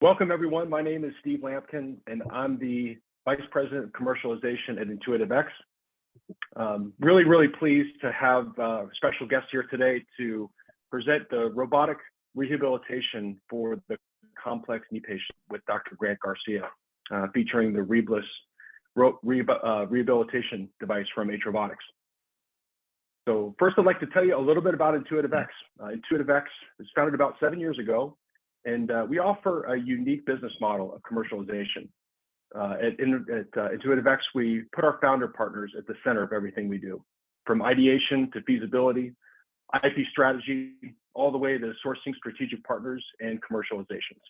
Welcome, everyone. My name is Steve Lampkin, and I'm the Vice President of Commercialization at IntuitiveX. Really pleased to have a special guest here today to present the robotic rehabilitation for the complex knee patient with Dr. Grant Garcia, featuring the rebless rehabilitation device from Robotics. So first, I'd like to tell you a little bit about IntuitiveX. IntuitiveX was founded about 7 years ago, and we offer a unique business model of commercialization. At IntuitiveX, we put our founder partners at the center of everything we do, from ideation to feasibility, IP strategy, all the way to sourcing strategic partners and commercializations.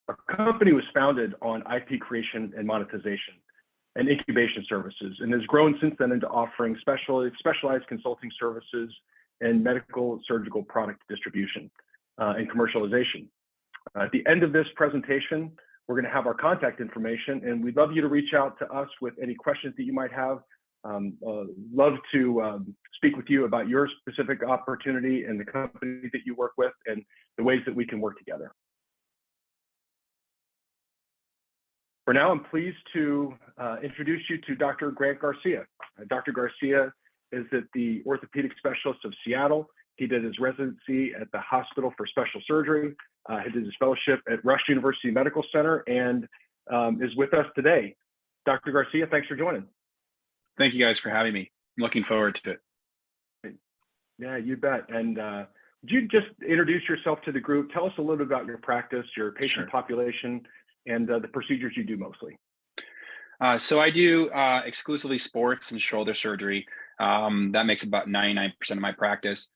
Our company was founded on IP creation and monetization and incubation services, and has grown since then into offering specialized consulting services and medical surgical product distribution and commercialization. At the end of this presentation, we're going to have our contact information, and we'd love you to reach out to us with any questions that you might have. Love to speak with you about your specific opportunity and the company that you work with and the ways that we can work together. For now, I'm pleased to introduce you to Dr. Grant Garcia. Dr. Garcia is at the Orthopedic Specialist of Seattle. He did his residency at the Hospital for Special Surgery. He did his fellowship at Rush University Medical Center and is with us today. Dr. Garcia, thanks for joining. Thank you guys for having me. I'm looking forward to it. Yeah, you bet. And would you just introduce yourself to the group? Tell us a little bit about your practice, your patient population, and the procedures you do mostly. So I do exclusively sports and shoulder surgery. That makes about 99% of my practice.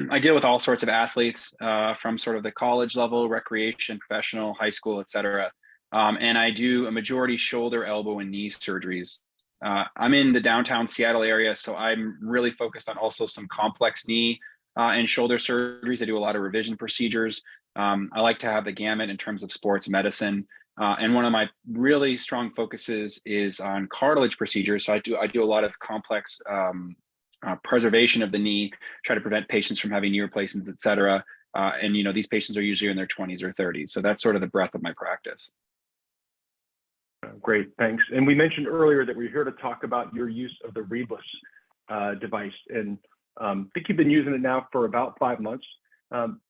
I deal with all sorts of athletes from sort of the college level, recreation, professional, high school, et cetera. And I do a majority shoulder, elbow, and knee surgeries. I'm in the downtown Seattle area, so I'm really focused on also some complex knee and shoulder surgeries. I do a lot of revision procedures. I like to have the gamut in terms of sports medicine. And one of my really strong focuses is on cartilage procedures. So I do a lot of complex preservation of the knee, try to prevent patients from having knee replacements, et cetera. And these patients are usually in their 20s or 30s. So that's sort of the breadth of my practice. Great, thanks. And we mentioned earlier that we're here to talk about your use of the rebless device. And I think you've been using it now for about 5 months.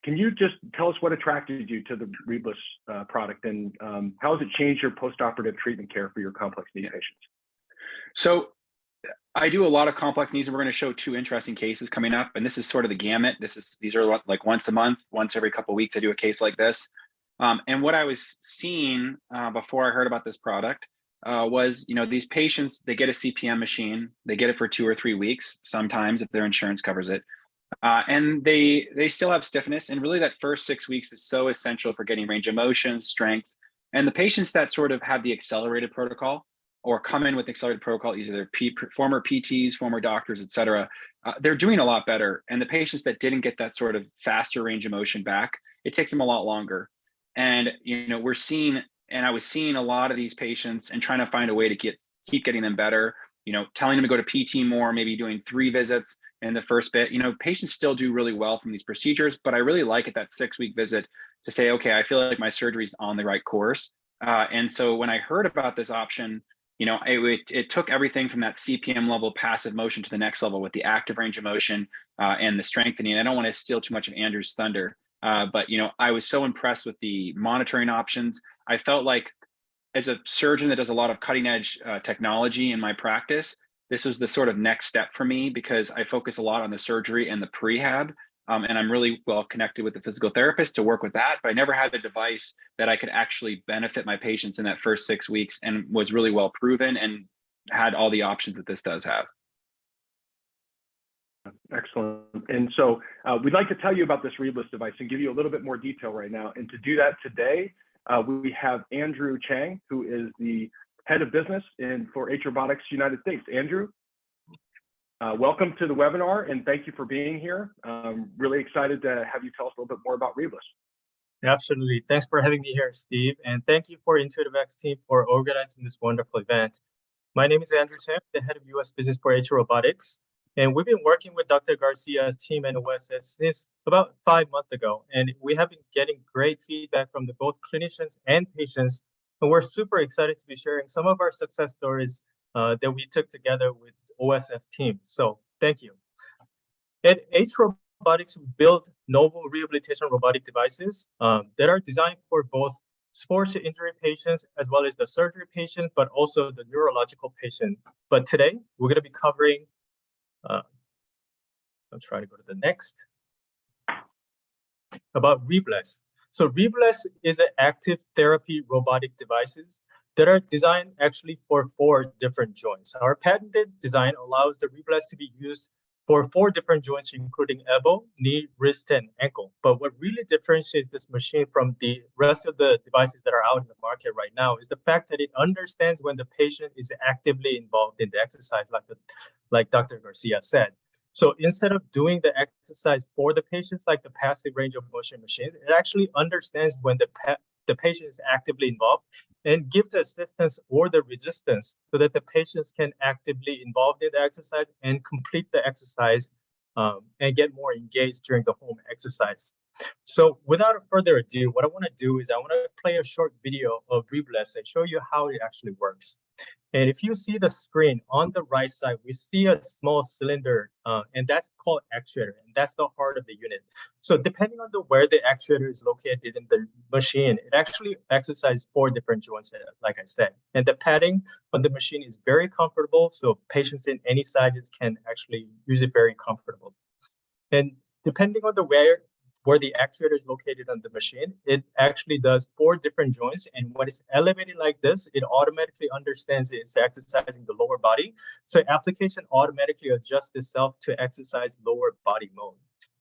Can you just tell us what attracted you to the rebless product, and how has it changed your postoperative treatment care for your complex knee patients? So I do a lot of complex knees, and we're going to show 2 interesting cases coming up. And this is sort of the gamut. These are like once a month, once every couple of weeks, I do a case like this. And what I was seeing before I heard about this product was, these patients, they get a CPM machine, they get it for 2 or 3 weeks, sometimes if their insurance covers it. And they still have stiffness, and really that first 6 weeks is so essential for getting range of motion, strength. And the patients that sort of have the accelerated protocol or come in with accelerated protocol, either they're former PTs, former doctors, et cetera, they're doing a lot better. And the patients that didn't get that sort of faster range of motion back, it takes them a lot longer. And I was seeing a lot of these patients and trying to find a way to keep getting them better. Telling them to go to PT more, maybe doing 3 visits in the first bit. Patients still do really well from these procedures, but I really like at that 6-week visit to say, okay, I feel like my surgery is on the right course. And so when I heard about this option, it took everything from that CPM level passive motion to the next level with the active range of motion and the strengthening. I don't want to steal too much of Andrew's thunder, but I was so impressed with the monitoring options. I felt like, as a surgeon that does a lot of cutting edge technology in my practice, this was the sort of next step for me, because I focus a lot on the surgery and the prehab. And I'm really well connected with the physical therapist to work with that, but I never had a device that I could actually benefit my patients in that first 6 weeks, and was really well proven and had all the options that this does have. Excellent. And so we'd like to tell you about this rebless device and give you a little bit more detail right now. And to do that today, we have Andrew Chang, who is the head of business for Robotics United States. Andrew, welcome to the webinar, and thank you for being here. Really excited to have you tell us a little bit more about rebless. Absolutely. Thanks for having me here, Steve. And thank you for IntuitiveX team for organizing this wonderful event. My name is Andrew Chang, the head of US business for Robotics. And we've been working with Dr. Garcia's team and OSS since about 5 months ago. And we have been getting great feedback from both clinicians and patients. And we're super excited to be sharing some of our success stories that we took together with OSS team. So thank you. At H Robotics, we build novel rehabilitation robotic devices that are designed for both sports injury patients as well as the surgery patient, but also the neurological patient. But today, we're going to be covering, I'll try to go to the next, about rebless. So rebless is an active therapy robotic devices that are designed actually for 4 different joints. Our patented design allows the rebless to be used for 4 different joints, including elbow, knee, wrist, and ankle. But what really differentiates this machine from the rest of the devices that are out in the market right now is the fact that it understands when the patient is actively involved in the exercise, like Dr. Garcia said. So instead of doing the exercise for the patients like the passive range of motion machine, it actually understands when the patient is actively involved and give the assistance or the resistance so that the patients can actively involved in the exercise and complete the exercise and get more engaged during the home exercise. So without further ado, what I want to do is I want to play a short video of rebless and show you how it actually works. And if you see the screen on the right side, we see a small cylinder, and that's called actuator, and that's the heart of the unit. So depending on where the actuator is located in the machine, it actually exercises 4 different joints, like I said. And the padding on the machine is very comfortable, so patients in any sizes can actually use it very comfortable. And depending on where the actuator is located on the machine, it actually does 4 different joints. And when it's elevated like this, it automatically understands it's exercising the lower body. So application automatically adjusts itself to exercise lower body mode.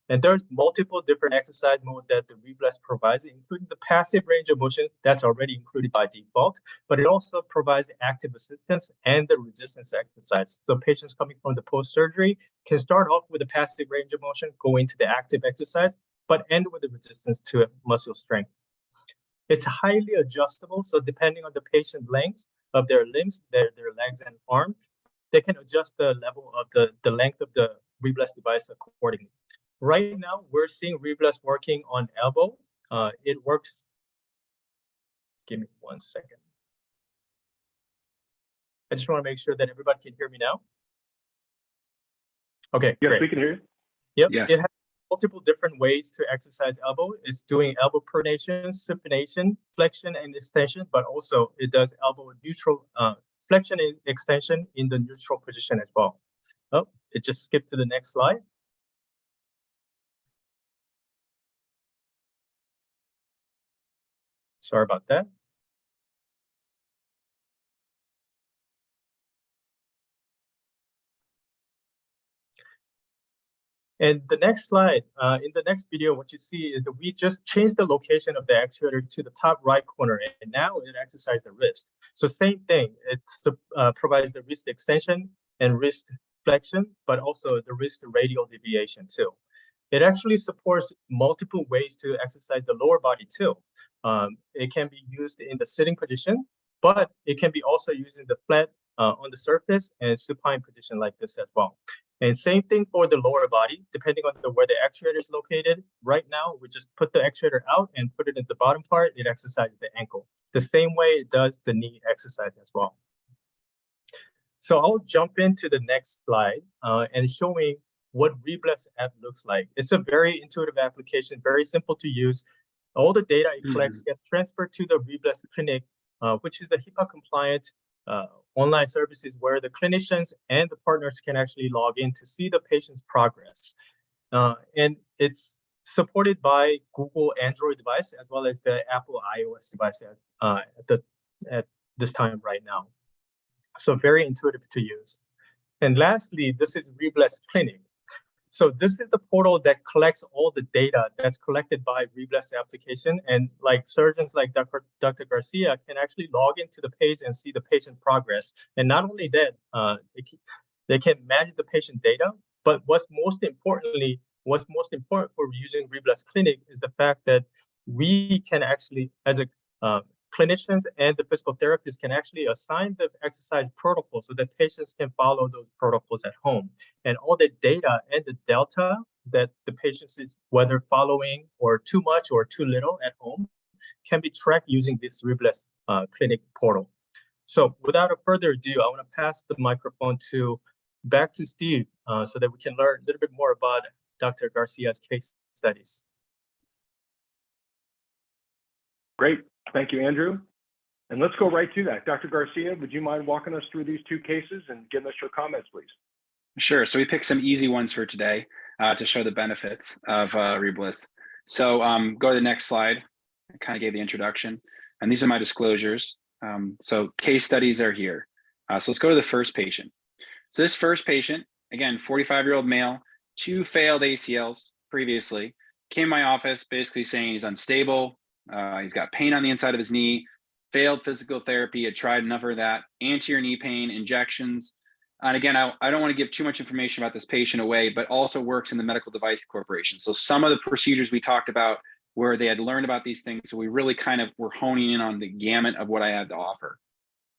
And there's multiple different exercise modes that the rebless provides, including the passive range of motion that's already included by default, but it also provides the active assistance and the resistance exercise. So patients coming from the post-surgery can start off with the passive range of motion, go into the active exercise, but end with the resistance to muscle strength. It's highly adjustable, so depending on the patient length of their limbs, their legs and arm, they can adjust the level of the length of the rebless device accordingly. Right now, we're seeing rebless working on elbow. It works, give me 1 second. I just want to make sure that everybody can hear me now. Okay, yes, great. we can hear you. Yep, Yes. it has multiple different ways to exercise elbow. It's doing elbow pronation, supination, flexion, and extension, but also it does elbow neutral flexion and extension in the neutral position as well. Oh, it just skipped to the next slide. Sorry about that. And the next slide, in the next video, what you see is that we just changed the location of the actuator to the top right corner, and now it exercises the wrist. So same thing, it provides the wrist extension and wrist flexion, but also the wrist radial deviation too. It actually supports multiple ways to exercise the lower body too. It can be used in the sitting position, but it can be also used in the flat on the surface and supine position like this as well. And same thing for the lower body, depending on where the actuator is located. Right now, we just put the actuator out and put it in the bottom part. It exercises the ankle. The same way it does the knee exercise as well. So I'll jump into the next slide and showing what rebless app looks like. It's a very intuitive application, very simple to use. All the data it collects gets transferred to the rebless clinic, which is the HIPAA compliant online services where the clinicians and the partners can actually log in to see the patient's progress. And it's supported by Google Android device as well as the Apple iOS device at this time right now. So very intuitive to use. And lastly, this is rebless Clinic. So this is the portal that collects all the data that's collected by rebless application. And like surgeons like Dr. Garcia can actually log into the page and see the patient progress. And not only that, they can manage the patient data, but what's most important for using rebless Clinic is the fact that we can actually, as a clinicians and the physical therapists can actually assign the exercise protocol so that patients can follow those protocols at home. And all the data and the delta that the patients is whether following or too much or too little at home can be tracked using this rebless clinic portal. So without a further ado, I want to pass the microphone back to Steve so that we can learn a little bit more about Dr. Garcia's case studies. Great. Thank you, Andrew. And let's go right to that. Dr. Garcia, would you mind walking us through these two cases and giving us your comments, please? Sure. So we picked some easy ones for today to show the benefits of rebless. So go to the next slide. I kind of gave the introduction. And these are my disclosures. So case studies are here. So let's go to the first patient. So this first patient, again, 45-year-old male, 2 failed ACLs previously, came to my office basically saying he's unstable. He's got pain on the inside of his knee, failed physical therapy, had tried enough of that, anterior knee pain, injections. And again, I don't want to give too much information about this patient away, but also works in the medical device corporation. So some of the procedures we talked about where they had learned about these things. So we really kind of were honing in on the gamut of what I had to offer.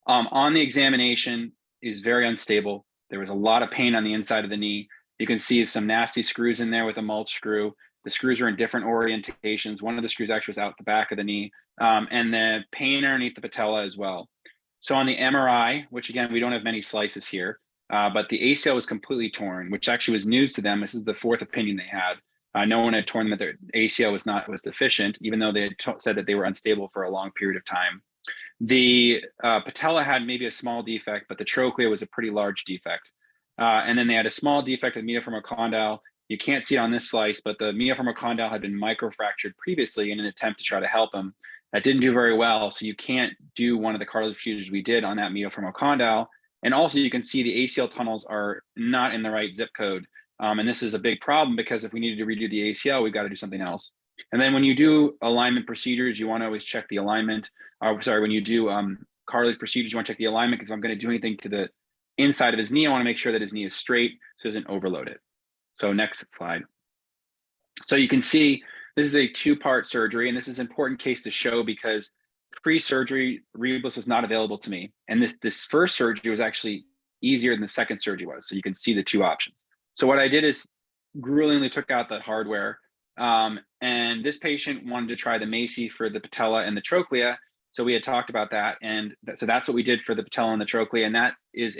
On the examination, is very unstable. There was a lot of pain on the inside of the knee. You can see some nasty screws in there with a mulch screw. The screws are in different orientations. One of the screws actually was out the back of the knee, and the pain underneath the patella as well. So on the MRI, which again, we don't have many slices here, but the ACL was completely torn, which actually was news to them. This is the 4th opinion they had. No one had torn them, that their ACL was deficient, even though they had said that they were unstable for a long period of time. The patella had maybe a small defect, but the trochlea was a pretty large defect. And then they had a small defect of mediofemoral condyle. You can't see it on this slice, but the mediofemoral condyle had been microfractured previously in an attempt to try to help him. That didn't do very well, so you can't do one of the cartilage procedures we did on that mediofemoral condyle. And also you can see the ACL tunnels are not in the right zip code. And this is a big problem because if we needed to redo the ACL, we've got to do something else. And then when you do alignment procedures, you want to always check the alignment. When you do cartilage procedures, you want to check the alignment because if I'm going to do anything to the inside of his knee, I want to make sure that his knee is straight so it doesn't overload it. So next slide. So you can see this is a 2-part surgery, and this is an important case to show because pre-surgery, rebless was not available to me. And this first surgery was actually easier than the second surgery was. So you can see the 2 options. So what I did is gruelingly took out the hardware. And this patient wanted to try the Macy for the patella and the trochlea. So we had talked about that. And so that's what we did for the patella and the trochlea. And that is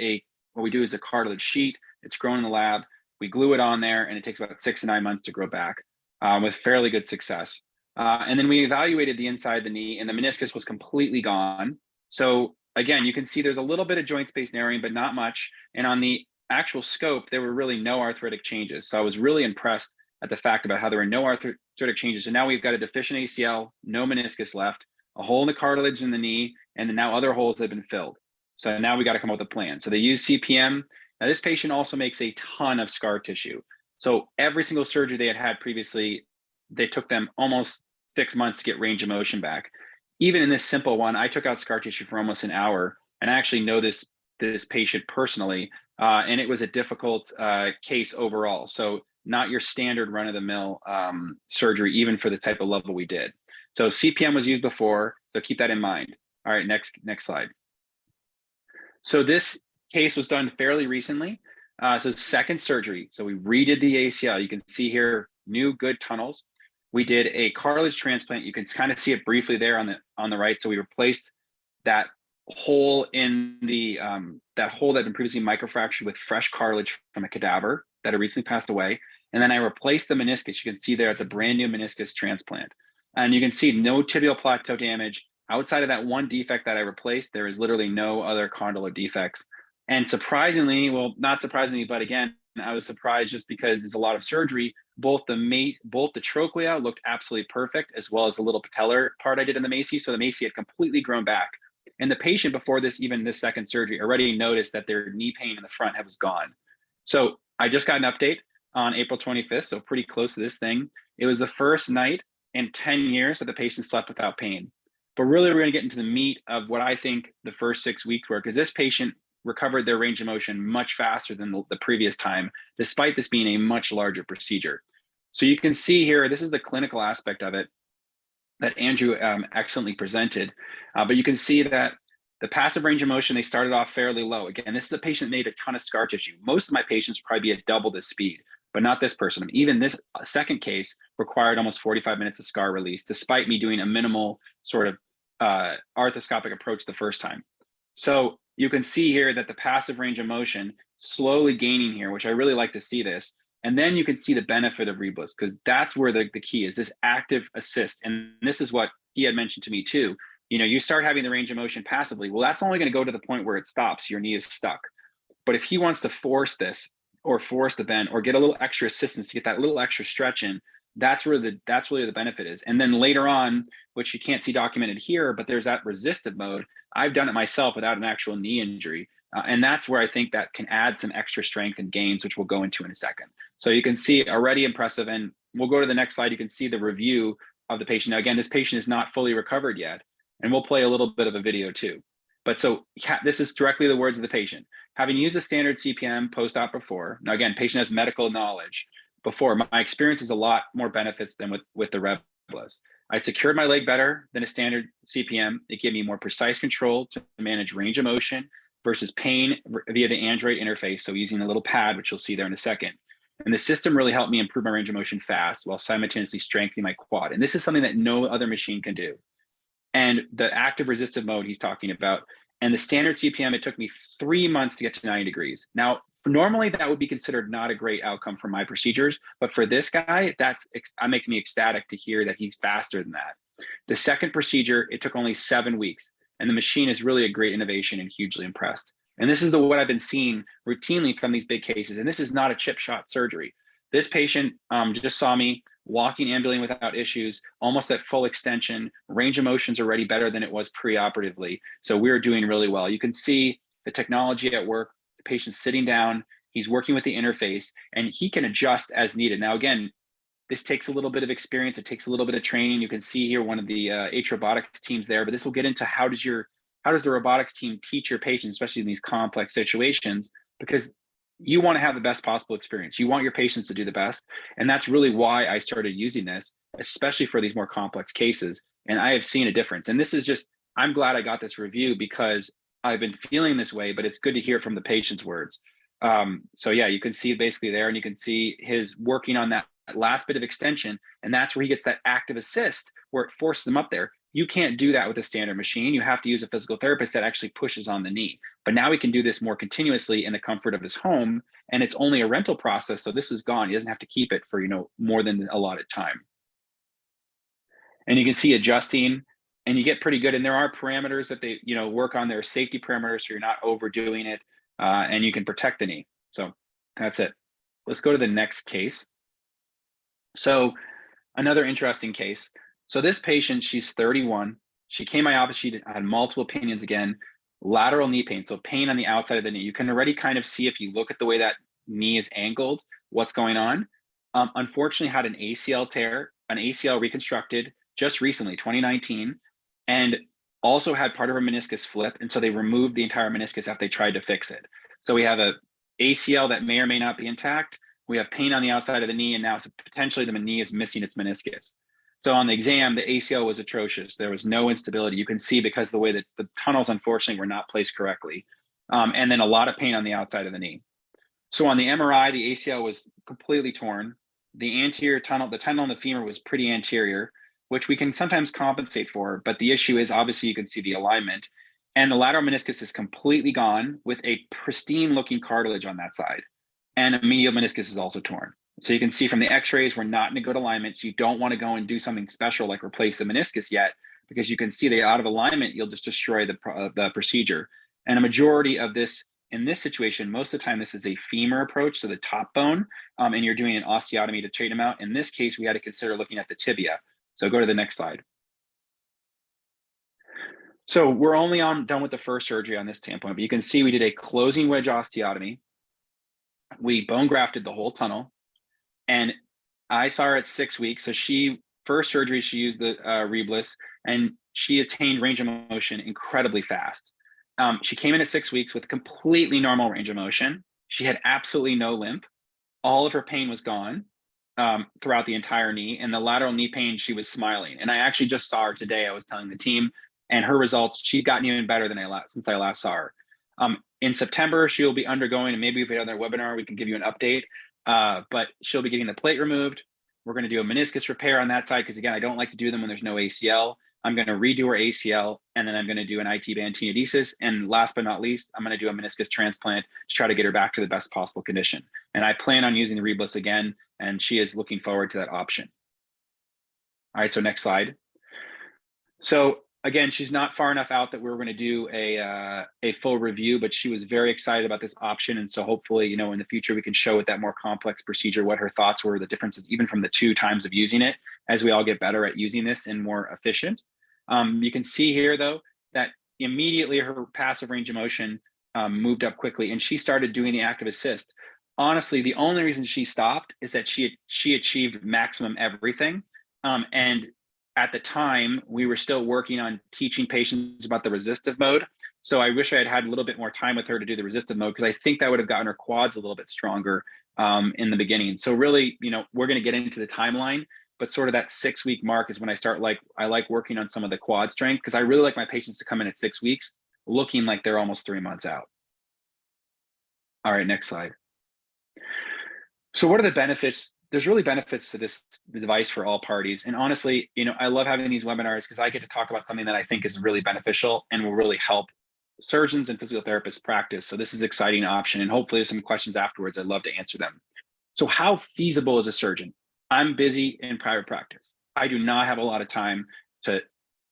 what we do is a cartilage sheet. It's grown in the lab. We glue it on there and it takes about 6 to 9 months to grow back with fairly good success. And then we evaluated the inside of the knee and the meniscus was completely gone. So again, you can see there's a little bit of joint space narrowing, but not much. And on the actual scope, there were really no arthritic changes. So I was really impressed at the fact about how there were no arthritic changes. So now we've got a deficient ACL, no meniscus left, a hole in the cartilage in the knee, and then now other holes have been filled. So now we got to come up with a plan. So they use CPM. Now this patient also makes a ton of scar tissue. So every single surgery they had had previously, they took them almost 6 months to get range of motion back. Even in this simple one, I took out scar tissue for almost an hour, and I actually know this patient personally, and it was a difficult case overall. So not your standard run-of-the-mill surgery, even for the type of level we did. So CPM was used before, so keep that in mind. All right, next slide. So this case was done fairly recently. So second surgery. So we redid the ACL. You can see here, new good tunnels. We did a cartilage transplant. You can kind of see it briefly there on the right. So we replaced that hole in the that hole that had been previously microfractured with fresh cartilage from a cadaver that had recently passed away. And then I replaced the meniscus. You can see there, it's a brand new meniscus transplant. And you can see no tibial plateau damage. Outside of that one defect that I replaced, there is literally no other condylar defects. And surprisingly, well, not surprisingly, but again, I was surprised just because there's a lot of surgery. Both the trochlea looked absolutely perfect, as well as the little patellar part I did in the Macy. So the Macy had completely grown back. And the patient before this second surgery, already noticed that their knee pain in the front was gone. So I just got an update on April 25th, so pretty close to this thing. It was the first night in 10 years that the patient slept without pain. But really, we're going to get into the meat of what I think the first 6 weeks were, because this patient recovered their range of motion much faster than the previous time, despite this being a much larger procedure. So you can see here, this is the clinical aspect of it. that Andrew excellently presented. But you can see that the passive range of motion, they started off fairly low. Again, this is a patient that made a ton of scar tissue. Most of my patients would probably be at double this speed, but not this person. Even this second case required almost 45 minutes of scar release, despite me doing a minimal sort of arthroscopic approach the first time. So you can see here that the passive range of motion slowly gaining here, which I really like to see this. And then you can see the benefit of rebless, because that's where the key is, this active assist. And this is what he had mentioned to me too. You know, you start having the range of motion passively. Well, that's only going to go to the point where it stops. Your knee is stuck. But if he wants to force this or force the bend or get a little extra assistance to get that little extra stretch in, that's really the benefit is. And then later on, which you can't see documented here, but there's that resistive mode. I've done it myself without an actual knee injury. And that's where I think that can add some extra strength and gains, which we'll go into in a second. So you can see already impressive. And we'll go to the next slide. You can see the review of the patient. Now, again, this patient is not fully recovered yet. And we'll play a little bit of a video too. But so this is directly the words of the patient. Having used a standard CPM post-op before, now again, patient has medical knowledge before, my experience is a lot more benefits than with the rebless. I secured my leg better than a standard CPM. It gave me more precise control to manage range of motion versus pain via the Android interface. So using a little pad, which you'll see there in a second. And the system really helped me improve my range of motion fast while simultaneously strengthening my quad. And this is something that no other machine can do. And the active resistive mode he's talking about, and the standard CPM, it took me 3 months to get to 90 degrees. Now, normally that would be considered not a great outcome for my procedures, but for this guy, that makes me ecstatic to hear that he's faster than that. The second procedure, it took only 7 weeks, and the machine is really a great innovation and hugely impressed. And this is what I've been seeing routinely from these big cases. And this is not a chip shot surgery. This patient just saw me walking, ambulating without issues, almost at full extension. Range of motion's already better than it was preoperatively. So we're doing really well. You can see the technology at work, the patient's sitting down, he's working with the interface, and he can adjust as needed. Now, again, this takes a little bit of experience. It takes a little bit of training. You can see here one of the Robotics teams there, but this will get into how does the robotics team teach your patients, especially in these complex situations, because you want to have the best possible experience. You want your patients to do the best. And that's really why I started using this, especially for these more complex cases. And I have seen a difference. And this is just, I'm glad I got this review because I've been feeling this way, but it's good to hear it from the patient's words. So yeah, you can see basically there, and you can see his working on that last bit of extension. And that's where he gets that active assist where it forces him up there. You can't do that with a standard machine. You have to use a physical therapist that actually pushes on the knee. But now he can do this more continuously in the comfort of his home, and it's only a rental process. So this is gone. He doesn't have to keep it for, more than allotted time. And you can see adjusting, and you get pretty good. And there are parameters that they, work on. Their safety parameters, so you're not overdoing it, and you can protect the knee. So that's it. Let's go to the next case. So another interesting case. So this patient, she's 31. She came to my office. She had multiple opinions again, lateral knee pain. So pain on the outside of the knee. You can already kind of see if you look at the way that knee is angled, what's going on. Unfortunately had an ACL tear, an ACL reconstructed just recently, 2019, and also had part of her meniscus flip. And so they removed the entire meniscus after they tried to fix it. So we have a ACL that may or may not be intact. We have pain on the outside of the knee, and now potentially the knee is missing its meniscus. So on the exam, the ACL was atrocious. There was no instability. You can see because of the way that the tunnels, unfortunately, were not placed correctly. And then a lot of pain on the outside of the knee. So on the MRI, the ACL was completely torn. The anterior tunnel, the tendon on the femur was pretty anterior, which we can sometimes compensate for. But the issue is, obviously, you can see the alignment. And the lateral meniscus is completely gone with a pristine looking cartilage on that side. And a medial meniscus is also torn. So you can see from the x-rays, we're not in a good alignment. So you don't want to go and do something special like replace the meniscus yet, because you can see they out of alignment, you'll just destroy the procedure. And a majority of this, in this situation, most of the time, this is a femur approach, so the top bone, and you're doing an osteotomy to straighten them out. In this case, we had to consider looking at the tibia. So go to the next slide. So we're only done with the first surgery on this standpoint, but you can see we did a closing wedge osteotomy. We bone grafted the whole tunnel. And I saw her at 6 weeks. So first surgery, she used the rebless, and she attained range of motion incredibly fast. She came in at 6 weeks with completely normal range of motion. She had absolutely no limp. All of her pain was gone. throughout the entire knee, and the lateral knee pain, she was smiling. And I actually just saw her today. I was telling the team, and her results, she's gotten even better than since I last saw her. In September, she'll be undergoing, and maybe if we have another webinar, we can give you an update. But she'll be getting the plate removed. We're going to do a meniscus repair on that side because, again, I don't like to do them when there's no ACL. I'm going to redo her ACL, and then I'm going to do an IT band tenodesis. And last but not least, I'm going to do a meniscus transplant to try to get her back to the best possible condition. And I plan on using the rebless again, and she is looking forward to that option. All right, so next slide. So again, she's not far enough out that we're going to do a full review, but she was very excited about this option. And so hopefully, you know, in the future, we can show with that more complex procedure what her thoughts were, the differences, even from the 2 times of using it, as we all get better at using this and more efficient. You can see here, though, that immediately her passive range of motion moved up quickly, and she started doing the active assist. Honestly, the only reason she stopped is that she achieved maximum everything. And at the time, we were still working on teaching patients about the resistive mode. So I wish I had had a little bit more time with her to do the resistive mode, because I think that would have gotten her quads a little bit stronger in the beginning. So really, you know, we're going to get into the timeline, but sort of that 6-week mark is when I start I like working on some of the quad strength, because I really like my patients to come in at 6 weeks looking like they're almost 3 months out. All right, next slide. So what are the benefits? There's really benefits to the device for all parties. And honestly, you know, I love having these webinars because I get to talk about something that I think is really beneficial and will really help surgeons and physical therapists practice. So this is an exciting option. And hopefully there's some questions afterwards. I'd love to answer them. So how feasible is a surgeon? I'm busy in private practice. I do not have a lot of time to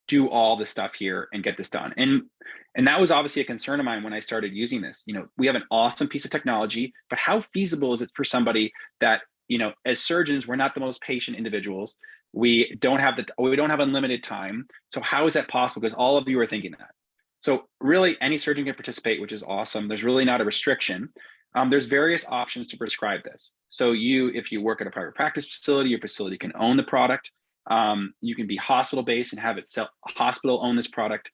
do all the stuff here and get this done. And that was obviously a concern of mine when I started using this. You know, we have an awesome piece of technology, but how feasible is it for somebody that, you know, as surgeons, we're not the most patient individuals. We don't have unlimited time. So how is that possible? Because all of you are thinking that. So really any surgeon can participate, which is awesome. There's really not a restriction. There's various options to prescribe this. So if you work at a private practice facility, your facility can own the product. You can be hospital-based and have hospital own this product.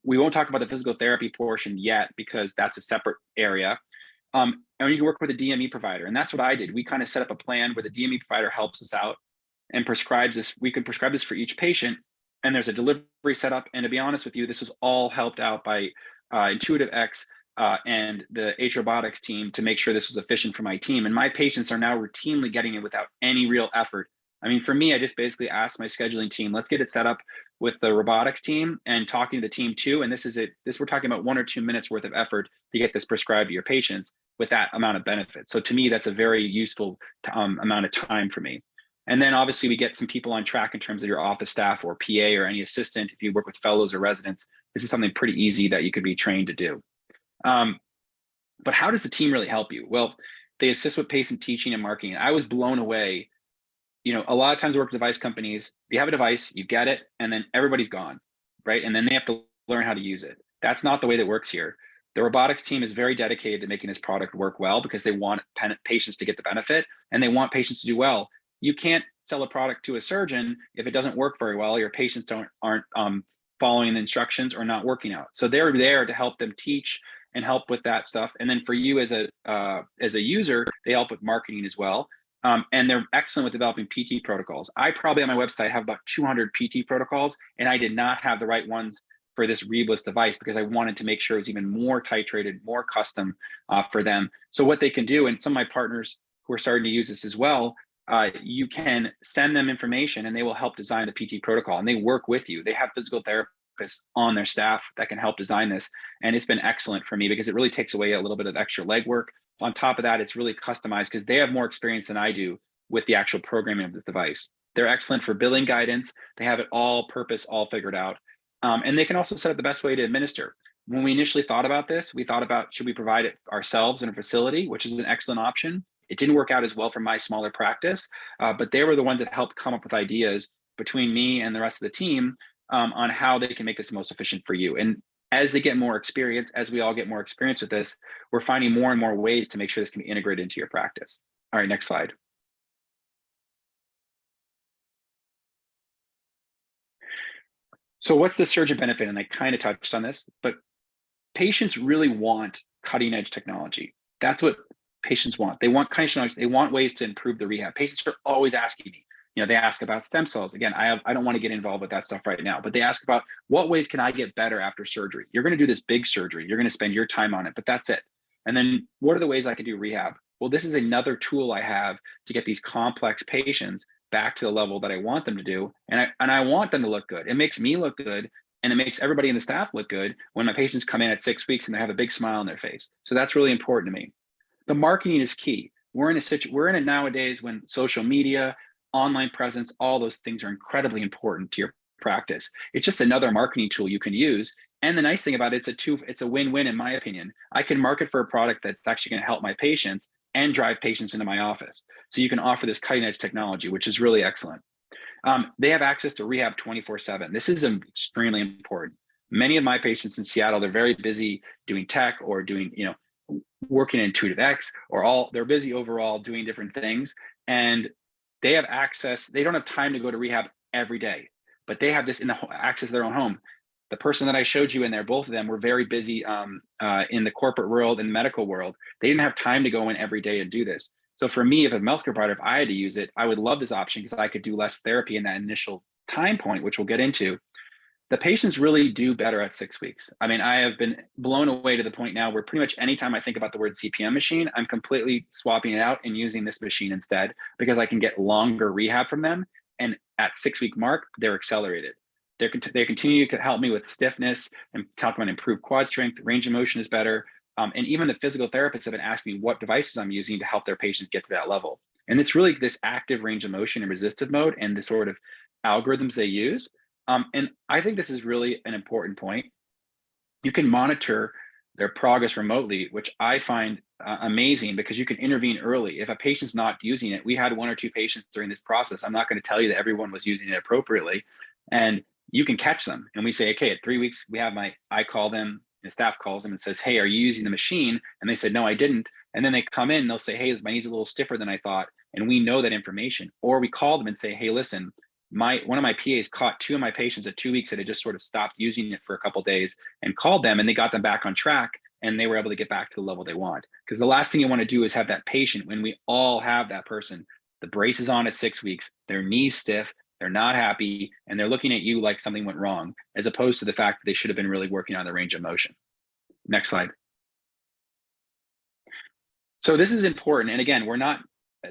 We won't talk about the physical therapy portion yet because that's a separate area. And you can work with a DME provider. And that's what I did. We kind of set up a plan where the DME provider helps us out and prescribes this. We can prescribe this for each patient. And there's a delivery setup. And to be honest with you, this was all helped out by Intuitive X and the Robotics team to make sure this was efficient for my team. And my patients are now routinely getting it without any real effort. I mean, for me, I just basically asked my scheduling team, let's get it set up with the robotics team and talking to the team too. And this is it. We're talking about 1 or 2 minutes worth of effort to get this prescribed to your patients with that amount of benefit. So to me, that's a very useful amount of time for me. And then obviously we get some people on track in terms of your office staff or PA or any assistant. If you work with fellows or residents, this is something pretty easy that you could be trained to do. But how does the team really help you? Well, they assist with patient teaching and marketing. I was blown away. You know, a lot of times I work with device companies, you have a device, you get it, and then everybody's gone, right? And then they have to learn how to use it. That's not the way that works here. The robotics team is very dedicated to making this product work well because they want patients to get the benefit and they want patients to do well. You can't sell a product to a surgeon if it doesn't work very well. Your patients aren't following the instructions or not working out. So they're there to help them teach and help with that stuff. And then for you as a user, they help with marketing as well. And they're excellent with developing PT protocols. I probably on my website have about 200 PT protocols, and I did not have the right ones for this rebless device because I wanted to make sure it was even more titrated, more custom for them. So what they can do, and some of my partners who are starting to use this as well, you can send them information and they will help design the PT protocol, and they work with you. They have physical therapists on their staff that can help design this. And it's been excellent for me because it really takes away a little bit of extra legwork. On top of that, it's really customized because they have more experience than I do with the actual programming of this device. They're excellent for billing guidance. They have it all figured out. And they can also set up the best way to administer. When we initially thought about this, we thought about, should we provide it ourselves in a facility, which is an excellent option. It didn't work out as well for my smaller practice, but they were the ones that helped come up with ideas between me and the rest of the team on how they can make this most efficient for you. And as they get more experience, as we all get more experience with this, we're finding more and more ways to make sure this can be integrated into your practice. All right, next slide. So what's the surgeon benefit? And I kind of touched on this, but patients really want cutting edge technology. That's what patients want. They want they want ways to improve the rehab. Patients are always asking me, they ask about stem cells. Again, I don't want to get involved with that stuff right now, but they ask about what ways can I get better after surgery? You're going to do this big surgery. You're going to spend your time on it, but that's it. And then what are the ways I can do rehab? Well, this is another tool I have to get these complex patients back to the level that I want them to do. And I want them to look good. It makes me look good. And it makes everybody in the staff look good when my patients come in at 6 weeks and they have a big smile on their face. So that's really important to me. The marketing is key. We're in it nowadays when social media, online presence, all those things are incredibly important to your practice. It's just another marketing tool you can use. And the nice thing about it, it's a win-win in my opinion. I can market for a product that's actually going to help my patients and drive patients into my office. So you can offer this cutting edge technology, which is really excellent. They have access to rehab 24/7. This is extremely important. Many of my patients in Seattle, they're very busy doing tech or doing, working in Intuitive X, or they're busy overall doing different things. And they have access. They don't have time to go to rehab every day, but they have this in the access to their own home. The person that I showed you in there, both of them were very busy in the corporate world and medical world. They didn't have time to go in every day and do this. So for me, if a healthcare provider, if I had to use it, I would love this option because I could do less therapy in that initial time point, which we'll get into. The patients really do better at 6 weeks. I mean, I have been blown away to the point now where pretty much anytime I think about the word CPM machine, I'm completely swapping it out and using this machine instead because I can get longer rehab from them. And at 6 week mark, they're accelerated. They continue to help me with stiffness and talk about improved quad strength, range of motion is better. And even the physical therapists have been asking me what devices I'm using to help their patients get to that level. And it's really this active range of motion and resistive mode and the sort of algorithms they use. And I think this is really an important point. You can monitor their progress remotely, which I find amazing because you can intervene early. If a patient's not using it, we had 1 or 2 patients during this process. I'm not going to tell you that everyone was using it appropriately. And you can catch them. And we say, okay, at 3 weeks, I call them, the staff calls them and says, hey, are you using the machine? And they said, no, I didn't. And then they come in and they'll say, hey, my knee's a little stiffer than I thought. And we know that information. Or we call them and say, hey, listen, one of my PAs caught 2 of my patients at 2 weeks that had just sort of stopped using it for a couple of days and called them, and they got them back on track and they were able to get back to the level they want. Because the last thing you want to do is have that patient, when we all have that person, the brace is on at 6 weeks, their knees stiff, they're not happy, and they're looking at you like something went wrong, as opposed to the fact that they should have been really working on the range of motion. Next slide. So this is important. And again,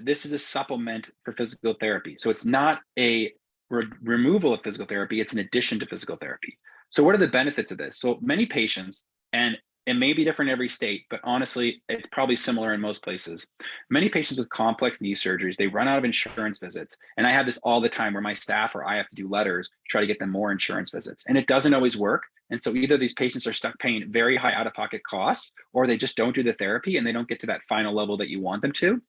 this is a supplement for physical therapy. So it's not a removal of physical therapy, it's an addition to physical therapy. So what are the benefits of this? So many patients, and it may be different in every state, but honestly, it's probably similar in most places. Many patients with complex knee surgeries, they run out of insurance visits. And I have this all the time where my staff or I have to do letters to try to get them more insurance visits. And it doesn't always work. And so either these patients are stuck paying very high out-of-pocket costs, or they just don't do the therapy and they don't get to that final level that you want them to.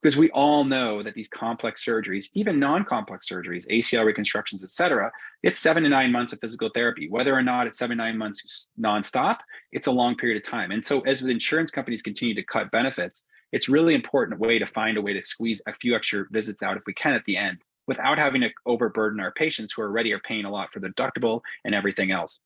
Because we all know that these complex surgeries, even non-complex surgeries, ACL reconstructions, et cetera, it's 7 to 9 months of physical therapy. Whether or not it's 7 to 9 months nonstop, it's a long period of time. And so as the insurance companies continue to cut benefits, it's really important way to find a way to squeeze a few extra visits out if we can at the end, without having to overburden our patients who already are paying a lot for the deductible and everything else.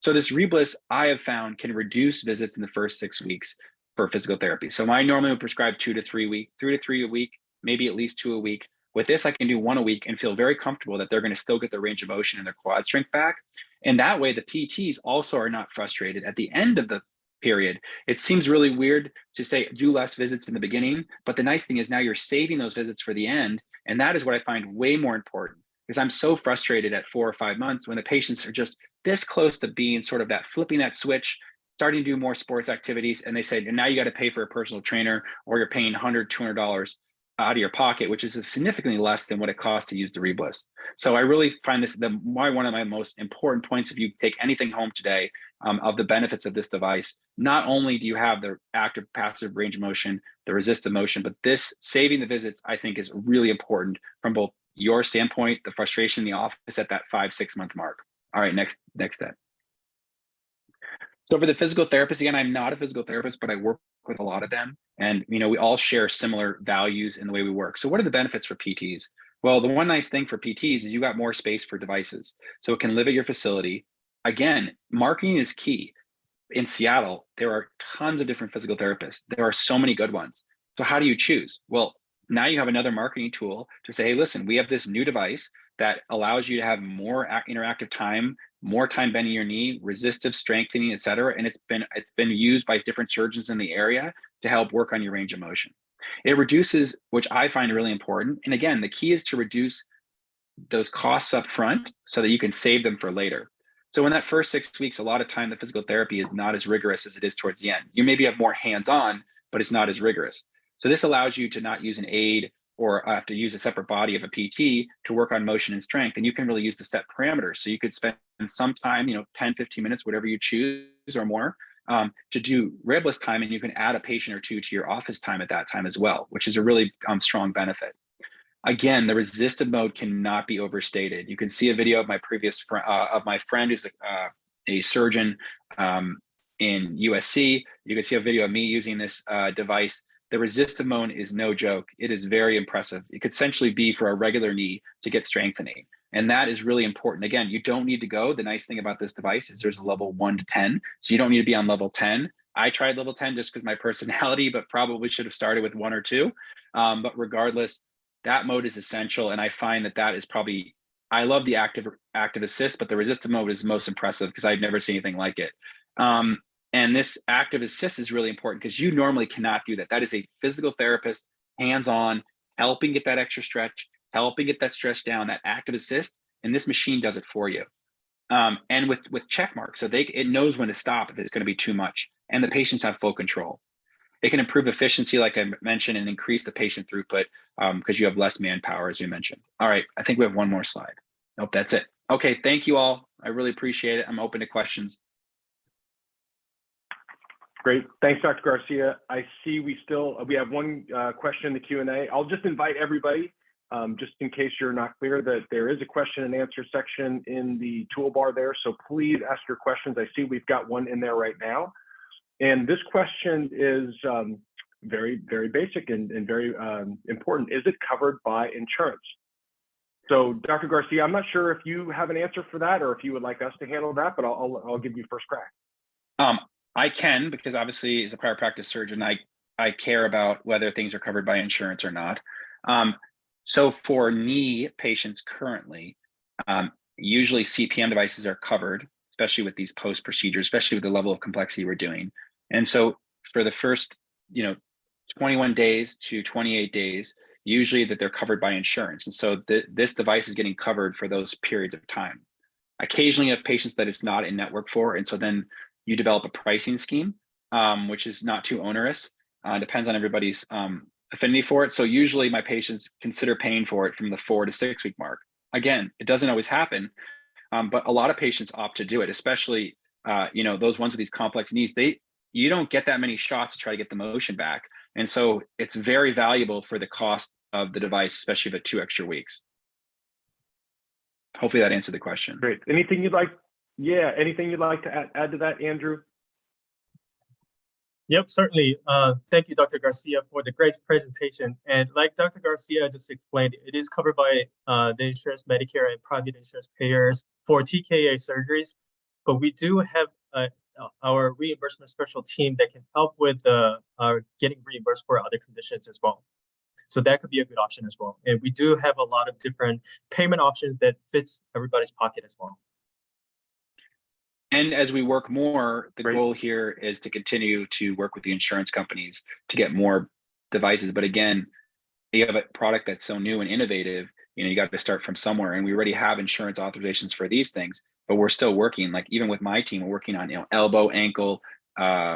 So this rebless, I have found, can reduce visits in the first 6 weeks for physical therapy. So I normally would prescribe 2 to 3 a week, maybe at least 2 a week. With this, I can do 1 a week and feel very comfortable that they're going to still get their range of motion and their quad strength back. And that way, the PTs also are not frustrated at the end of the period. It seems really weird to say do less visits in the beginning, but the nice thing is now you're saving those visits for the end. And that is what I find way more important, because I'm so frustrated at 4 or 5 months when the patients are just this close to being sort of that flipping that switch, starting to do more sports activities, and they say, and now you got to pay for a personal trainer, or you're paying $100, $200 out of your pocket, which is significantly less than what it costs to use the rebless. So I really find this one of my most important points. If you take anything home today of the benefits of this device, not only do you have the active passive range of motion, the resistive motion, but this saving the visits, I think, is really important from both your standpoint, the frustration in the office at that 5-6 month mark. All right, next step. So for the physical therapist, again, I'm not a physical therapist, but I work with a lot of them. And, we all share similar values in the way we work. So what are the benefits for PTs? Well, the one nice thing for PTs is you got more space for devices. So it can live at your facility. Again, marketing is key. In Seattle, there are tons of different physical therapists. There are so many good ones. So how do you choose? Well, now you have another marketing tool to say, hey, listen, we have this new device that allows you to have more interactive time, more time bending your knee, resistive strengthening, et cetera. And it's been used by different surgeons in the area to help work on your range of motion. It reduces, which I find really important. And again, the key is to reduce those costs up front so that you can save them for later. So in that first 6 weeks, a lot of time, the physical therapy is not as rigorous as it is towards the end. You maybe have more hands-on, but it's not as rigorous. So this allows you to not use an aid or have to use a separate body of a PT to work on motion and strength. And you can really use the set parameters. So you could spend some time, 10, 15 minutes, whatever you choose or more, to do rebless time. And you can add a patient or two to your office time at that time as well, which is a really strong benefit. Again, the resistive mode cannot be overstated. You can see a video of my of my friend who's a surgeon in USC. You can see a video of me using this device. The resistive mode is no joke. It is very impressive. It could essentially be for a regular knee to get strengthening. And that is really important. Again, you don't need to go. The nice thing about this device is there's a level 1 to 10. So you don't need to be on level 10. I tried level 10 just because my personality, but probably should have started with 1 or 2. But regardless, that mode is essential. And I find that is probably, I love the active assist, but the resistive mode is most impressive because I've never seen anything like it. And this active assist is really important because you normally cannot do that. That is a physical therapist, hands-on, helping get that extra stretch, helping get that stretch down, that active assist, and this machine does it for you. And with check marks, so it knows when to stop if it's going to be too much, and the patients have full control. It can improve efficiency, like I mentioned, and increase the patient throughput because you have less manpower, as you mentioned. All right, I think we have one more slide. Nope, that's it. Okay, thank you all. I really appreciate it. I'm open to questions. Great. Thanks, Dr. Garcia. I see we have one question in the Q&A. I'll just invite everybody, just in case you're not clear, that there is a question and answer section in the toolbar there. So please ask your questions. I see we've got one in there right now. And this question is very, very basic and very important. Is it covered by insurance? So Dr. Garcia, I'm not sure if you have an answer for that or if you would like us to handle that, but I'll give you first crack. I can, because obviously as a private practice surgeon, I care about whether things are covered by insurance or not. So for knee patients currently, usually CPM devices are covered, especially with these post procedures, especially with the level of complexity we're doing. And so for the first, 21 days to 28 days, usually that they're covered by insurance. And so this device is getting covered for those periods of time. Occasionally you have patients that it's not in network for, and so then you develop a pricing scheme, which is not too onerous. Depends on everybody's affinity for it. So usually my patients consider paying for it from the 4 to 6 week mark. Again, it doesn't always happen, but a lot of patients opt to do it, especially those ones with these complex knees. You don't get that many shots to try to get the motion back. And so it's very valuable for the cost of the device, especially the 2 extra weeks. Hopefully that answered the question. Great. Anything you'd like to add to that, Andrew? Yep, certainly. Thank you, Dr. Garcia, for the great presentation. And like Dr. Garcia just explained, it is covered by the insurance, Medicare, and private insurance payers for TKA surgeries. But we do have our reimbursement special team that can help with getting reimbursed for other conditions as well. So that could be a good option as well. And we do have a lot of different payment options that fits everybody's pocket as well. And as we work more, the goal here is to continue to work with the insurance companies to get more devices. But again, you have a product that's so new and innovative, you got to start from somewhere. And we already have insurance authorizations for these things, but we're still working. Like even with my team, we're working on elbow, ankle,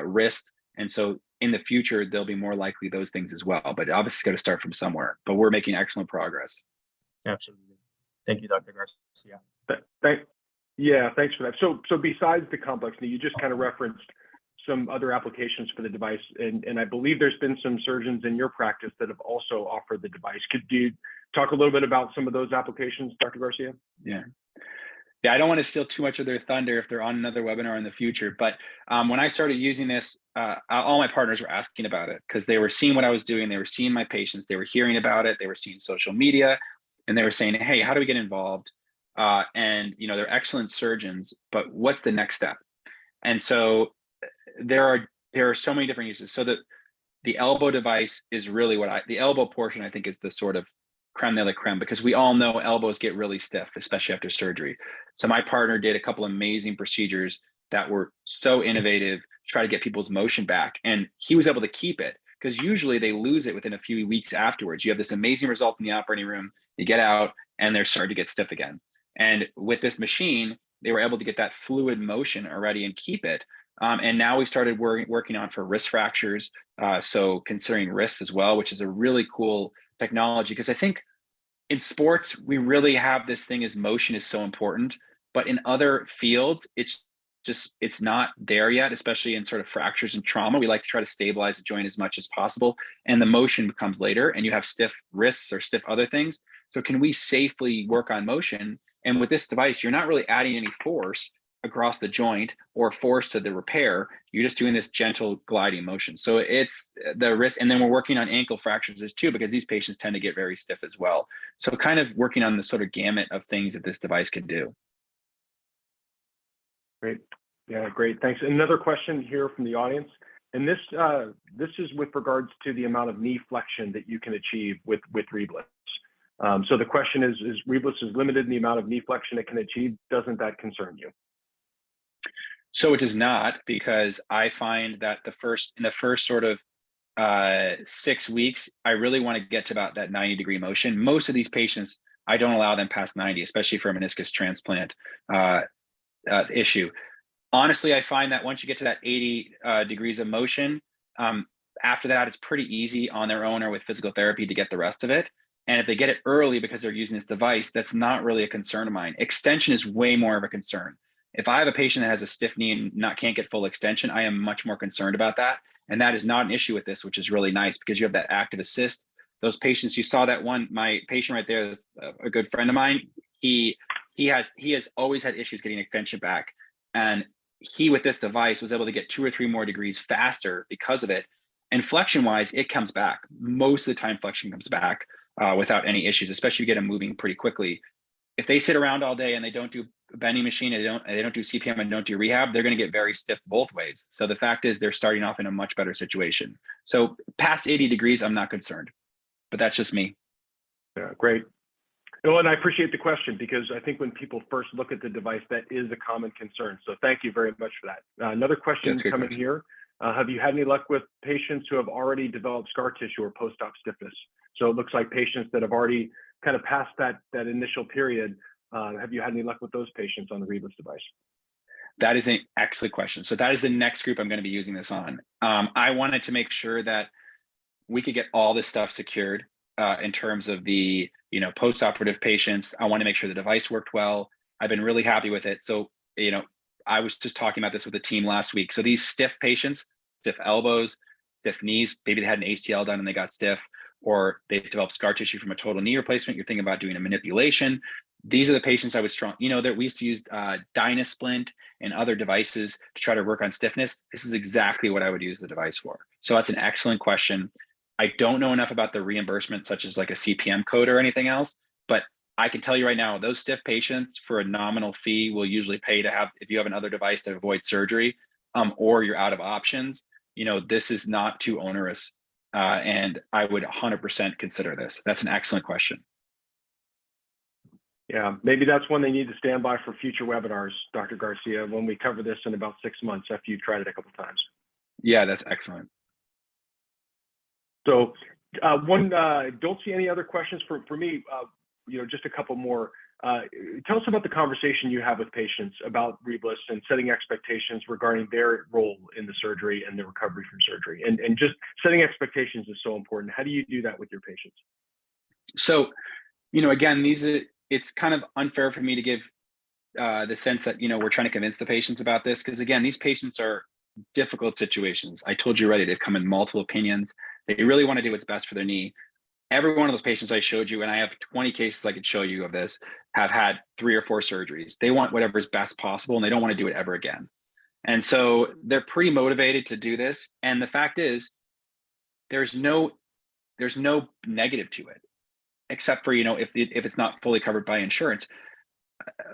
wrist. And so in the future, there'll be more likely those things as well. But obviously got to start from somewhere. But we're making excellent progress. Absolutely. Thank you, Dr. Garcia. Yeah, thanks for that. So besides the complex knee, you just kind of referenced some other applications for the device, and I believe there's been some surgeons in your practice that have also offered the device. Could you talk a little bit about some of those applications, Dr. Garcia? Yeah, I don't want to steal too much of their thunder if they're on another webinar in the future, but when I started using this, all my partners were asking about it because they were seeing what I was doing, they were seeing my patients, they were hearing about it, they were seeing social media, and they were saying, hey, how do we get involved? And they're excellent surgeons, but what's the next step? And so there are so many different uses. So that the elbow device is really the elbow portion, I think, is the sort of creme de la creme, because we all know elbows get really stiff, especially after surgery. So my partner did a couple amazing procedures that were so innovative to try to get people's motion back. And he was able to keep it, because usually they lose it within a few weeks afterwards. You have this amazing result in the operating room, you get out and they're starting to get stiff again. And with this machine, they were able to get that fluid motion already and keep it. And now we started working on for wrist fractures. So considering wrists as well, which is a really cool technology, because I think in sports, we really have this thing as motion is so important, but in other fields, it's not there yet, especially in sort of fractures and trauma. We like to try to stabilize the joint as much as possible, and the motion comes later, and you have stiff wrists or stiff other things. So can we safely work on motion? And with this device, you're not really adding any force across the joint or force to the repair. You're just doing this gentle gliding motion. So it's the wrist. And then we're working on ankle fractures too, because these patients tend to get very stiff as well. So kind of working on the sort of gamut of things that this device can do. Great. Yeah, great. Thanks. Another question here from the audience. And this is with regards to the amount of knee flexion that you can achieve with rebless. So the question is rebless is limited in the amount of knee flexion it can achieve. Doesn't that concern you? So it does not, because I find that in the first sort of 6 weeks, I really want to get to about that 90-degree motion. Most of these patients, I don't allow them past 90, especially for a meniscus transplant issue. Honestly, I find that once you get to that 80 degrees of motion, after that, it's pretty easy on their own or with physical therapy to get the rest of it. And if they get it early because they're using this device, that's not really a concern of mine. Extension is way more of a concern. If I have a patient that has a stiff knee and can't get full extension, I am much more concerned about that. And that is not an issue with this, which is really nice, because you have that active assist. Those patients, you saw that one, my patient right there is a good friend of mine. He has always had issues getting extension back. And he, with this device, was able to get 2 or 3 more degrees faster because of it. And flexion wise, it comes back. Most of the time flexion comes back without any issues, especially if you get them moving pretty quickly. If they sit around all day and they don't do a bending machine, and they don't do CPM and don't do rehab, they're going to get very stiff both ways. So the fact is they're starting off in a much better situation. So past 80 degrees, I'm not concerned, but that's just me. Yeah, great. No, and I appreciate the question, because I think when people first look at the device, that is a common concern. So thank you very much for that. Another question coming here. Have you had any luck with patients who have already developed scar tissue or post-op stiffness? So it looks like patients that have already kind of passed that initial period. Have you had any luck with those patients on the rebless device? That is an excellent question. So that is the next group I'm going to be using this on. I wanted to make sure that we could get all this stuff secured in terms of the post-operative patients. I want to make sure the device worked well. I've been really happy with it. So I was just talking about this with the team last week. So these stiff patients, stiff elbows, stiff knees, maybe they had an ACL done and they got stiff, or they've developed scar tissue from a total knee replacement. You're thinking about doing a manipulation. These are the patients I was strong. That we used to use Dynasplint and other devices to try to work on stiffness. This is exactly what I would use the device for. So that's an excellent question. I don't know enough about the reimbursement, such as like a CPM code or anything else, but I can tell you right now, those stiff patients for a nominal fee will usually pay to have, if you have another device to avoid surgery, or you're out of options, this is not too onerous. And I would 100% consider this. That's an excellent question. Yeah, maybe that's one they need to stand by for future webinars, Dr. Garcia, when we cover this in about 6 months after you've tried it a couple of times. Yeah, that's excellent. So don't see any other questions for me, just a couple more. Tell us about the conversation you have with patients about rebless and setting expectations regarding their role in the surgery and the recovery from surgery. And just setting expectations is so important. How do you do that with your patients? So, again, it's kind of unfair for me to give the sense that, we're trying to convince the patients about this, because again, these patients are difficult situations. I told you already, they've come in multiple opinions. They really want to do what's best for their knee. Every one of those patients I showed you, and I have 20 cases I could show you of this, have had 3 or 4 surgeries. They want whatever is best possible, and they don't want to do it ever again. And so they're pretty motivated to do this. And the fact is, there's no negative to it, except for, if it's not fully covered by insurance,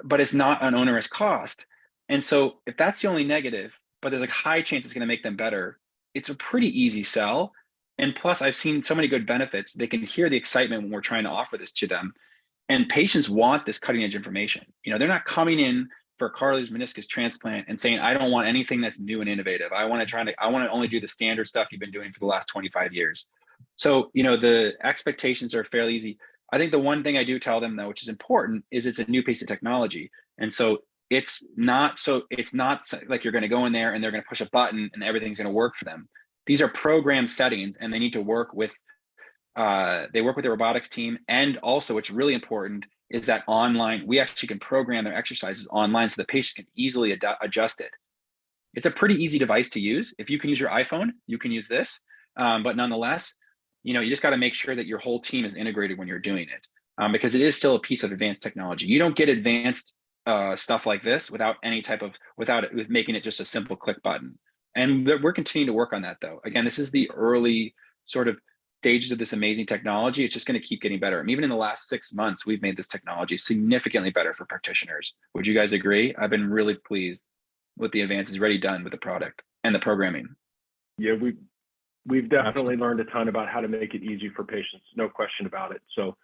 but it's not an onerous cost. And so if that's the only negative, but there's a high chance it's going to make them better, it's a pretty easy sell. And plus, I've seen so many good benefits. They can hear the excitement when we're trying to offer this to them. And patients want this cutting edge information. They're not coming in for cartilage meniscus transplant and saying, I don't want anything that's new and innovative. I want to only do the standard stuff you've been doing for the last 25 years. So, the expectations are fairly easy. I think the one thing I do tell them, though, which is important, is it's a new piece of technology. And so it's not like you're going to go in there and they're going to push a button and everything's going to work for them. These are program settings, and they need to work with the robotics team. And also, what's really important is that online, we actually can program their exercises online so the patient can easily adjust it. It's a pretty easy device to use. If you can use your iPhone, you can use this. But nonetheless, you just got to make sure that your whole team is integrated when you're doing it, because it is still a piece of advanced technology. You don't get advanced stuff like this without making it just a simple click button. And we're continuing to work on that, though. Again, this is the early sort of stages of this amazing technology. It's just going to keep getting better. And even in the last 6 months, we've made this technology significantly better for practitioners. Would you guys agree? I've been really pleased with the advances already done with the product and the programming. Yeah, we've definitely learned a ton about how to make it easy for patients. No question about it. So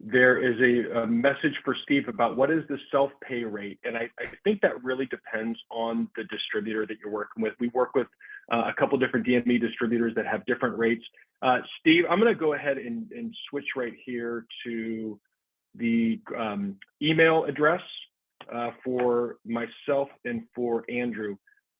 there is a message for Steve about what is the self-pay rate. And I think that really depends on the distributor that you're working with. We work with a couple different DME distributors that have different rates. Steve, I'm going to go ahead and switch right here to the email address for myself and for Andrew.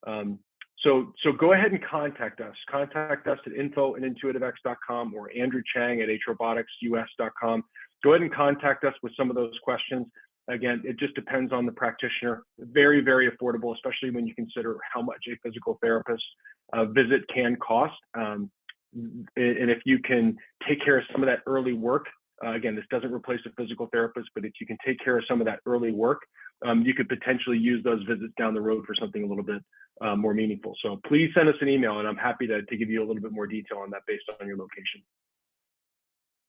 So go ahead and contact us. Contact us at info@intuitivex.com or Andrew Chang at hroboticsus.com. Go ahead and contact us with some of those questions. Again, it just depends on the practitioner. Very, very affordable, especially when you consider how much a physical therapist visit can cost. And if you can take care of some of that early work, again, this doesn't replace a physical therapist, but if you can take care of some of that early work, you could potentially use those visits down the road for something a little bit more meaningful. So please send us an email, and I'm happy to give you a little bit more detail on that based on your location.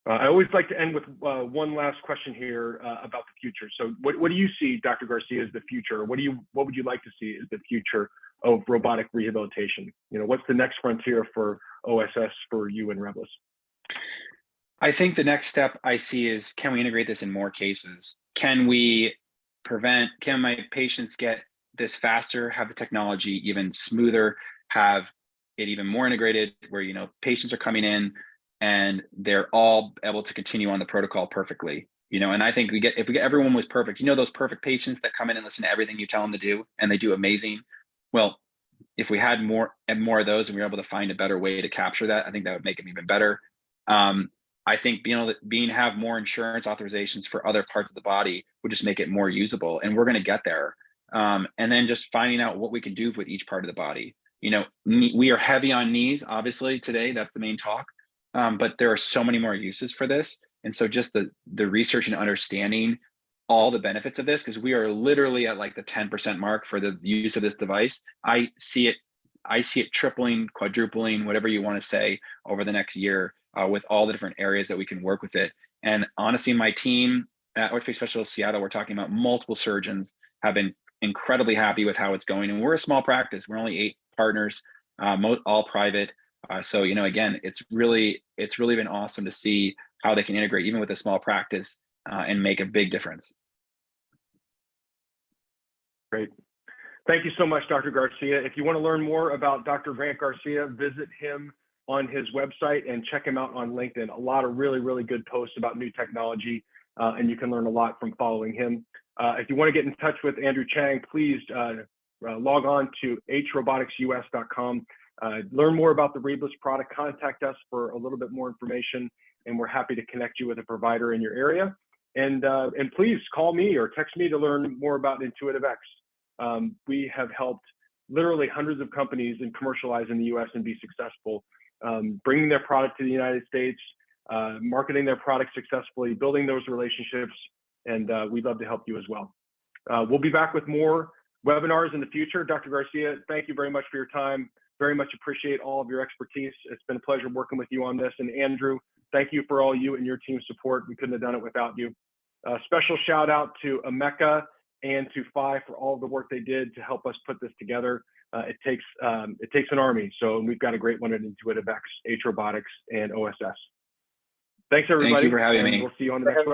I always like to end with one last question here about the future. So what do you see, Dr. Garcia, as the future? What would you like to see as the future of robotic rehabilitation? What's the next frontier for OSS for you and rebless? I think the next step I see is, can we integrate this in more cases? Can my patients get this faster, have the technology even smoother, have it even more integrated where, patients are coming in and they're all able to continue on the protocol perfectly, and I think if everyone was perfect, those perfect patients that come in and listen to everything you tell them to do and they do amazing. Well, if we had more of those and we were able to find a better way to capture that, I think that would make them even better. I think have more insurance authorizations for other parts of the body would just make it more usable, and we're going to get there. And then just finding out what we can do with each part of the body. We are heavy on knees, obviously today, that's the main talk. But there are so many more uses for this. And so just the research and understanding all the benefits of this, because we are literally at like the 10% mark for the use of this device. I see it tripling, quadrupling, whatever you want to say, over the next year with all the different areas that we can work with it. And honestly, my team at Orthopedic Specialists Seattle, we're talking about multiple surgeons have been incredibly happy with how it's going. And we're a small practice. We're only 8 partners, all private. So, again, it's really been awesome to see how they can integrate even with a small practice and make a big difference. Great. Thank you so much, Dr. Garcia. If you want to learn more about Dr. Grant Garcia, visit him on his website and check him out on LinkedIn. A lot of really, really good posts about new technology, and you can learn a lot from following him. If you want to get in touch with Andrew Chang, please log on to hroboticsus.com. Learn more about the rebless product. Contact us for a little bit more information, and we're happy to connect you with a provider in your area. And please call me or text me to learn more about IntuitiveX. We have helped literally hundreds of companies and commercialize in the US and be successful, bringing their product to the United States, marketing their product successfully, building those relationships, and we'd love to help you as well. We'll be back with more webinars in the future. Dr. Garcia, thank you very much for your time. Very much appreciate all of your expertise. It's been a pleasure working with you on this. And Andrew, thank you for all you and your team's support. We couldn't have done it without you. Special shout out to Emeka and to Phi for all the work they did to help us put this together. It takes an army, so we've got a great one at Intuitive X, H Robotics, and OSS. Thanks, everybody. Thank you for having me. We'll see you on the next one.